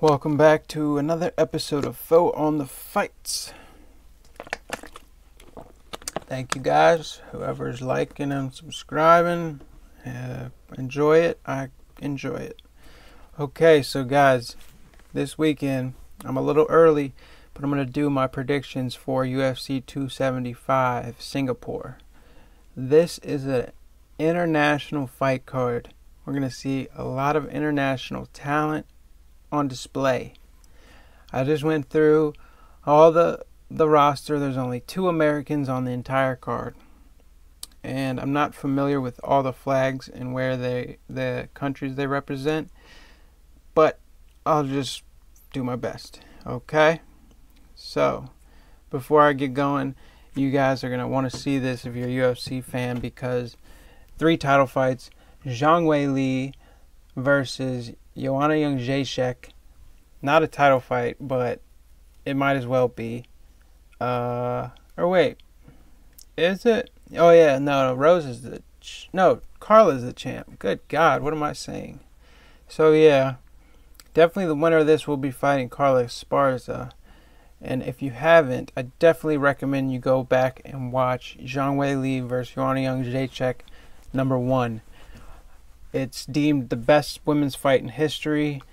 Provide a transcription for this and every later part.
Welcome back to another episode of Foeonthefights. Thank you guys, whoever's liking and subscribing. Enjoy it. I enjoy it. Okay, so guys, this weekend, I'm a little early, but I'm going to do my predictions for UFC275 Singapore. This is an international fight card. We're going to see a lot of international talent on display. I just went through all the roster. There's only 2 Americans on the entire card, and I'm not familiar with all the flags and where the countries they represent, but I'll just do my best. Okay, so before I get going, you guys are gonna want to see this if you're a UFC fan, because 3 title fights: Zhang Weili versus Joanna Jacek. Not a title fight, but it might as well be. Or wait, is it? Oh yeah, no, Rose is no, Carla's the champ. Good God, what am I saying? So yeah, definitely the winner of this will be fighting Carla Esparza. And if you haven't, I definitely recommend you go back and watch Zhang Weili versus Joanna Jacek #1. It's deemed the best women's fight in history.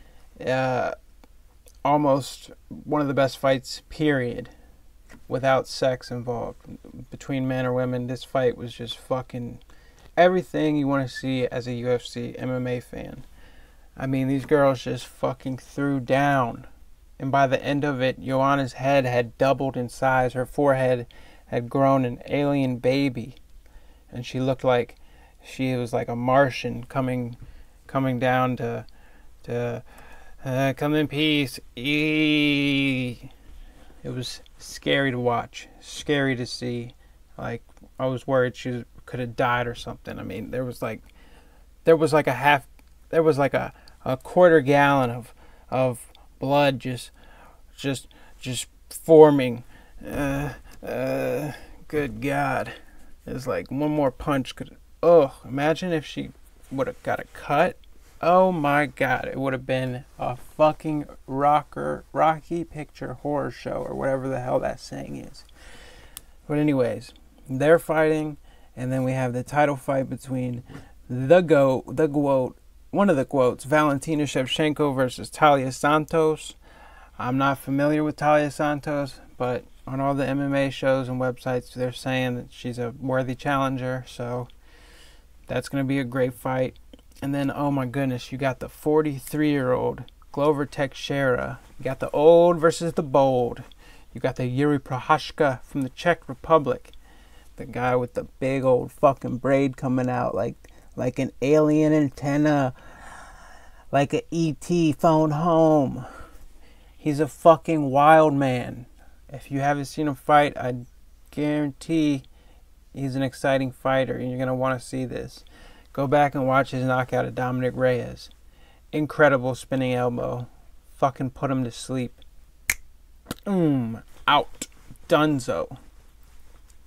Almost one of the best fights, period, without sex involved. Between men or women, this fight was just fucking everything you want to see as a UFC MMA fan. I mean, these girls just fucking threw down. And by the end of it, Joanna's head had doubled in size. Her forehead had grown an alien baby. And she looked like she was like a Martian coming down to come in peace. It was scary to watch, scary to see. Like, I was worried she could have died or something. I mean, there was like a quarter gallon of blood just forming. Good God. It's like one more punch could. Oh, imagine if she would have got a cut. Oh my God, it would have been a fucking Rocky Picture Horror Show, or whatever the hell that saying is. But anyways, they're fighting, and then we have the title fight between one of the GOATs, Valentina Shevchenko versus Thalia Santos. I'm not familiar with Thalia Santos, but on all the MMA shows and websites, they're saying that she's a worthy challenger, so that's going to be a great fight. And then, oh my goodness, you got the 43-year-old Glover Teixeira. You got the old versus the bold. You got the Jiri from the Czech Republic. The guy with the big old fucking braid coming out like an alien antenna. Like an ET phone home. He's a fucking wild man. If you haven't seen him fight, I guarantee he's an exciting fighter, and you're going to want to see this. Go back and watch his knockout of Dominic Reyes. Incredible spinning elbow. Fucking put him to sleep. Out. Dunzo.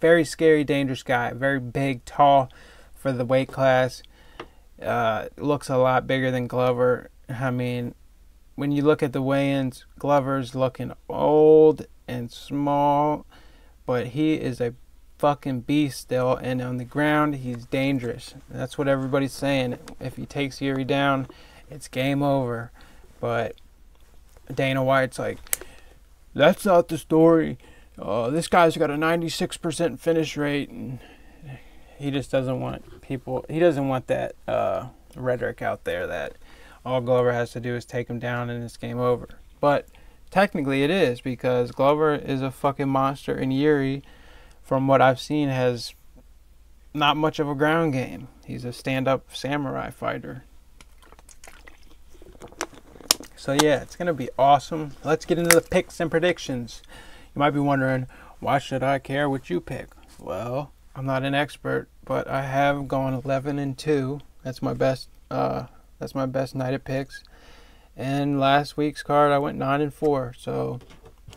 Very scary, dangerous guy. Very big, tall for the weight class. Looks a lot bigger than Glover. I mean, when you look at the weigh-ins, Glover's looking old and small, but he is a fucking beast still, and on the ground he's dangerous. That's what everybody's saying. If he takes Jiri down, it's game over. But Dana White's like, that's not the story. This guy's got a 96% finish rate, and he just doesn't want people. He doesn't want that rhetoric out there that all Glover has to do is take him down and it's game over. But technically it is, because Glover is a fucking monster, and Jiri, from what I've seen, has not much of a ground game. He's a stand-up samurai fighter. So yeah, it's going to be awesome. Let's get into the picks and predictions. You might be wondering, why should I care what you pick? Well, I'm not an expert, but I have gone 11-2. That's my best. That's my best night at picks. And last week's card, I went 9-4. So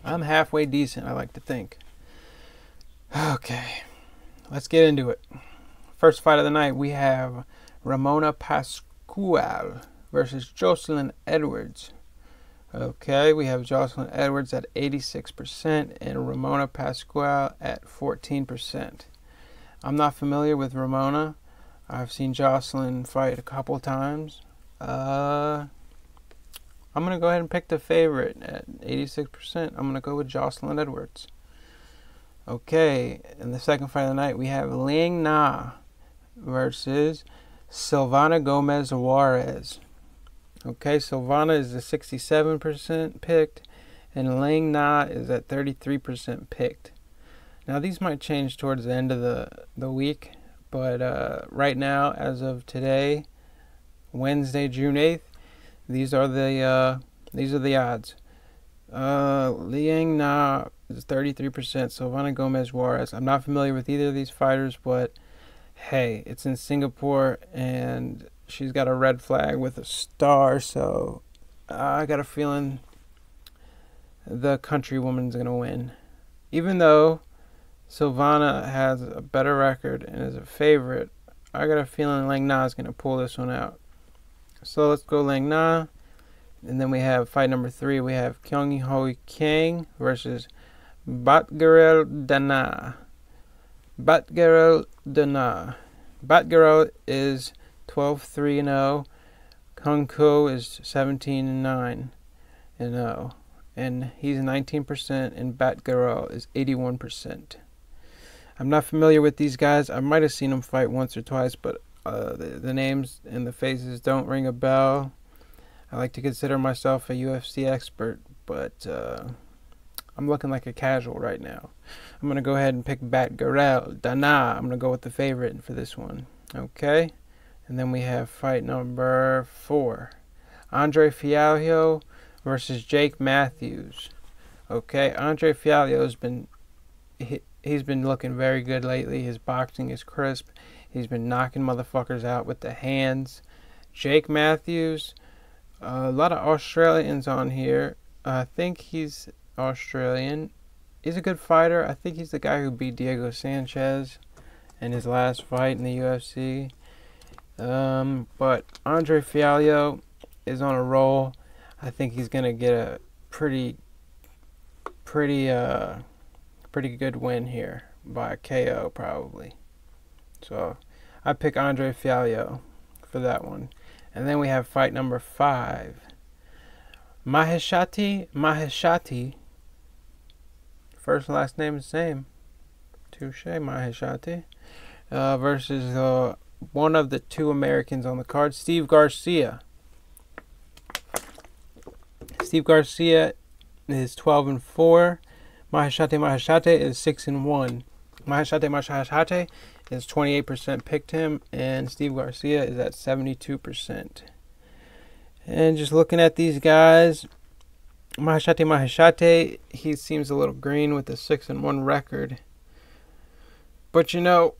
I'm halfway decent, I like to think. Okay, let's get into it. First fight of the night, we have Ramona Pascual versus Jocelyn Edwards. Okay, we have Jocelyn Edwards at 86% and Ramona Pascual at 14%. I'm not familiar with Ramona. I've seen Jocelyn fight a couple times. I'm going to go ahead and pick the favorite at 86%. I'm going to go with Jocelyn Edwards. Okay, in the second fight of the night, we have Ling Na versus Silvana Gomez Juarez. Okay, Silvana is the 67% picked, and Ling Na is at 33% picked. Now, these might change towards the end of the week, but right now, as of today, Wednesday, June 8th, these are the odds. Ling Na is 33%. Silvana Gomez Juarez. I'm not familiar with either of these fighters, but hey, it's in Singapore, and she's got a red flag with a star, so I got a feeling the country woman's going to win. Even though Silvana has a better record and is a favorite, I got a feeling Ling Na is going to pull this one out. So let's go Ling Na. And then we have fight number 3. We have Kyung Ho Kang versus Batgerel Dana. Batgerel Dana. Batgerel is 12-3-0. Kung Ko is 17-9-0. And he's 19%, and Batgerel is 81%. I'm not familiar with these guys. I might have seen them fight once or twice, but the names and the faces don't ring a bell. I like to consider myself a UFC expert, but I'm looking like a casual right now. I'm going to go ahead and pick Batgerel Dana. I'm going to go with the favorite for this one. Okay? And then we have fight number 4. Andre Fialho versus Jake Matthews. Okay, Andre Fialho's he's been looking very good lately. His boxing is crisp. He's been knocking motherfuckers out with the hands. Jake Matthews, a lot of Australians on here. I think he's Australian. He's a good fighter. I think he's the guy who beat Diego Sanchez in his last fight in the UFC. But Andre Fialho is on a roll. I think he's gonna get a pretty good win here by KO probably. So I pick Andre Fialho for that one. And then we have fight number 5. Maheshati. First and last name is the same. Touche, Maheshati. Versus one of the 2 Americans on the card, Steve Garcia. Steve Garcia is 12-4. Maheshati is 6-1. Maheshati is 28% picked him, and Steve Garcia is at 72%. And just looking at these guys, Maheshati, he seems a little green with a 6-1 record. But you know,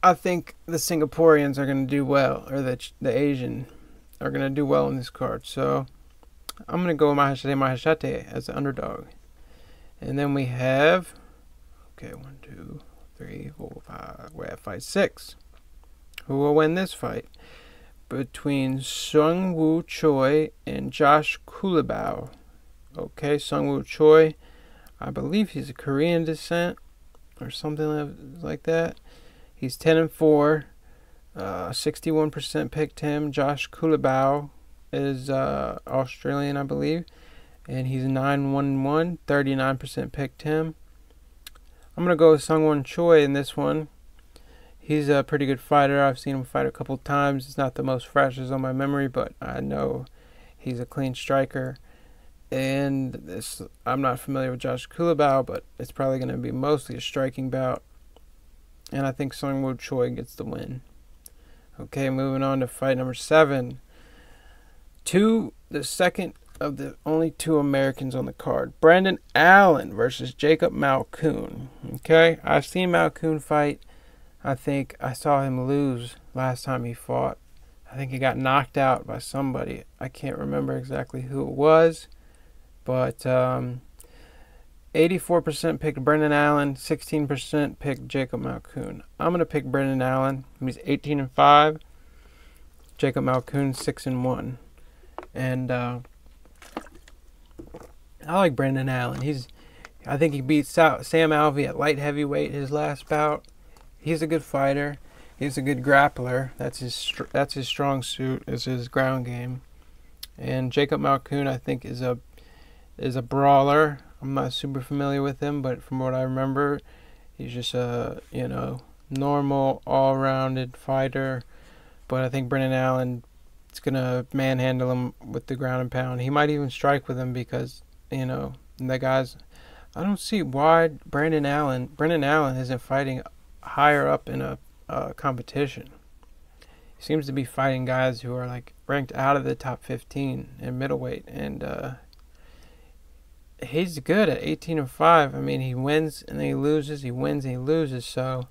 I think the Singaporeans are going to do well, or the Asian are going to do well in this card. So I'm going to go with Maheshati as the underdog. And then we have, 1, 2, 3, 4, 5. We're at fight 6. Who will win this fight? Between Sungwoo Choi and Josh Kulabau. Okay, Sungwoo Choi, I believe he's of Korean descent or something like that. He's 10-4. 61% picked him. Josh Kulabau is Australian, I believe, and he's 9-1-1. 39% picked him. I'm gonna go with Sungwoo Choi in this one. He's a pretty good fighter. I've seen him fight a couple times. It's not the most freshest on my memory, but I know he's a clean striker. And I'm not familiar with Josh Kulabau, but it's probably going to be mostly a striking bout. And I think Sungwoo Choi gets the win. Okay, moving on to fight number 7. The second of the only 2 Americans on the card. Brendan Allen versus Jacob Malkoon. Okay, I've seen Malkoon fight. I think I saw him lose last time he fought. I think he got knocked out by somebody. I can't remember exactly who it was. But 84% picked Brendan Allen, 16% picked Jacob Malkoon. I'm going to pick Brendan Allen. He's 18-5. Jacob Malkoon, 6-1. And I like Brendan Allen. I think he beat Sam Alvey at light heavyweight his last bout. He's a good fighter. He's a good grappler. That's his strong suit, is his ground game. And Jacob Malkoun, I think, is a brawler. I'm not super familiar with him, but from what I remember, he's just a normal, all-rounded fighter. But I think Brendan Allen is gonna manhandle him with the ground and pound. He might even strike with him because the guys. I don't see why Brendan Allen isn't fighting higher up in a competition. He seems to be fighting guys who are like ranked out of the top 15 in middleweight, and he's good at 18-5. I mean, he wins and then he loses, he wins and he loses. So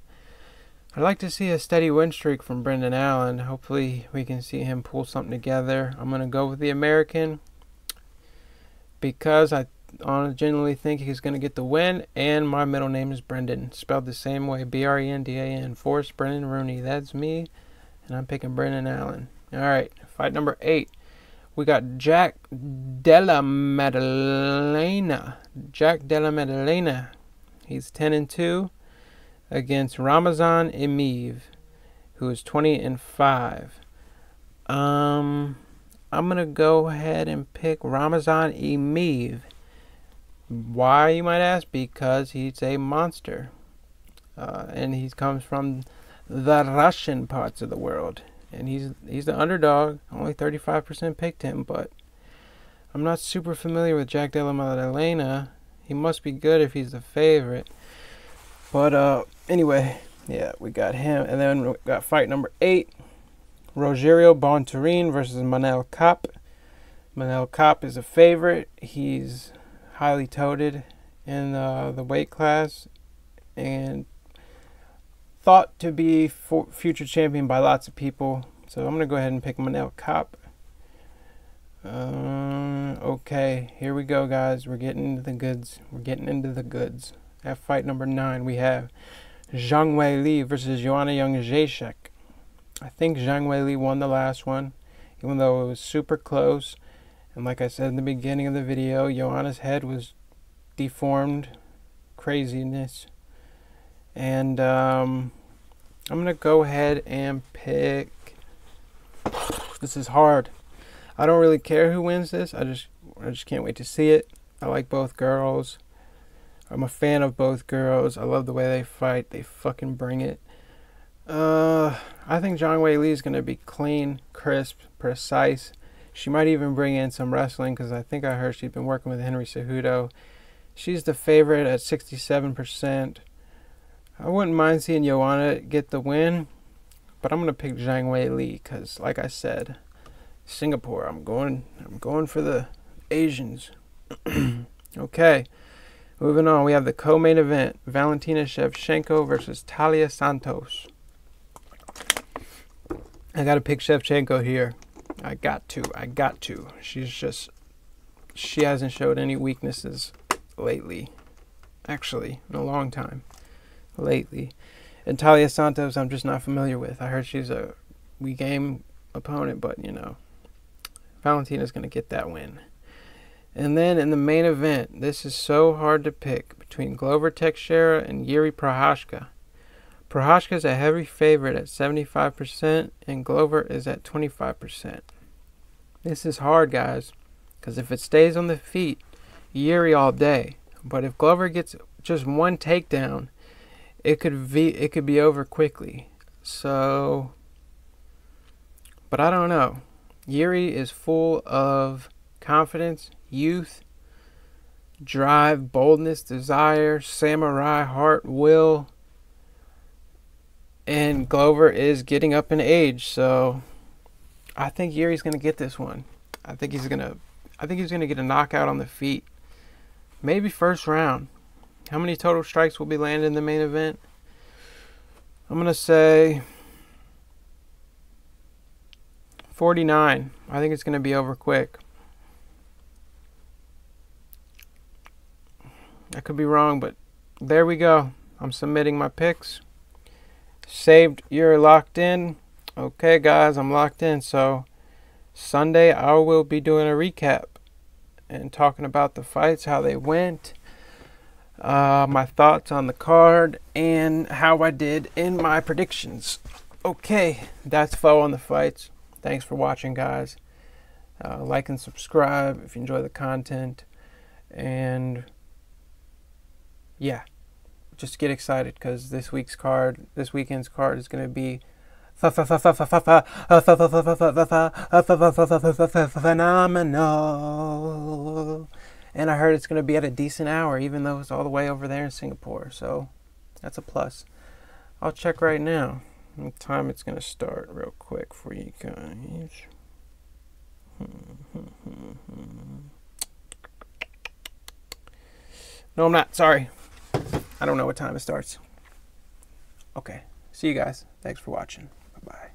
I'd like to see a steady win streak from Brendan Allen. Hopefully we can see him pull something together. I'm gonna go with the American because I genuinely think he's going to get the win, and my middle name is Brendan, spelled the same way, Brendan. Forrest Brendan Rooney, that's me, and I'm picking Brendan Allen. Alright, fight number 8. We got Jack Della Maddalena. He's 10-2 against Ramazan Emeev, who is 20-5. I'm going to go ahead and pick Ramazan Emeev. Why, you might ask? Because he's a monster. And he comes from the Russian parts of the world. And he's the underdog. Only 35% picked him, but I'm not super familiar with Jack Della Maddalena. He must be good if he's the favorite. But anyway, yeah, we got him. And then we got fight number 8. Rogerio Bontorin versus Manel Kape. Manel Kape is a favorite. He's highly touted in the weight class and thought to be future champion by lots of people. So I'm going to go ahead and pick Manel Kape. Okay, here we go, guys. We're getting into the goods. At fight number 9, we have Zhang Weili versus Joanna Jędrzejczyk. I think Zhang Weili won the last one, even though it was super close. And like I said in the beginning of the video, Joanna's head was deformed. Craziness. And I'm going to go ahead and pick... This is hard. I don't really care who wins this. I just can't wait to see it. I like both girls. I'm a fan of both girls. I love the way they fight. They fucking bring it. I think Zhang Weili is going to be clean, crisp, precise. She might even bring in some wrestling because I think I heard she's been working with Henry Cejudo. She's the favorite at 67%. I wouldn't mind seeing Joanna get the win, but I'm going to pick Zhang Weili because, like I said, Singapore, I'm going for the Asians. Okay, moving on. We have the co-main event, Valentina Shevchenko versus Thalia Santos. I got to pick Shevchenko here. I got to. She hasn't showed any weaknesses lately. Actually, in a long time. Lately. And Thalia Santos, I'm just not familiar with. I heard she's a weak game opponent, but Valentina's going to get that win. And then in the main event, this is so hard to pick between Glover Teixeira and Jiri Prochazka. Prochazka is a heavy favorite at 75%, and Glover is at 25%. This is hard, guys, because if it stays on the feet, Jiri all day. But if Glover gets just one takedown, it could be over quickly. So, but I don't know. Jiri is full of confidence, youth, drive, boldness, desire, samurai heart, will. And Glover is getting up in age, so I think Jiri's gonna get this one. I think he's gonna get a knockout on the feet. Maybe first round. How many total strikes will be landed in the main event? I'm gonna say 49. I think it's gonna be over quick. I could be wrong, but there we go. I'm submitting my picks. Saved, you're locked in. Okay, guys, I'm locked in. So Sunday I will be doing a recap, and talking about the fights, how they went, my thoughts on the card, and how I did in my predictions. Okay, that's Foeonthefights. Thanks for watching, guys. Like and subscribe if you enjoy the content. And yeah, just get excited because this weekend's card is going to be phenomenal. And I heard it's going to be at a decent hour, even though it's all the way over there in Singapore. So that's a plus. I'll check right now what time it's going to start real quick for you guys. No, I'm not. Sorry. I don't know what time it starts. Okay. See you guys. Thanks for watching. Bye-bye.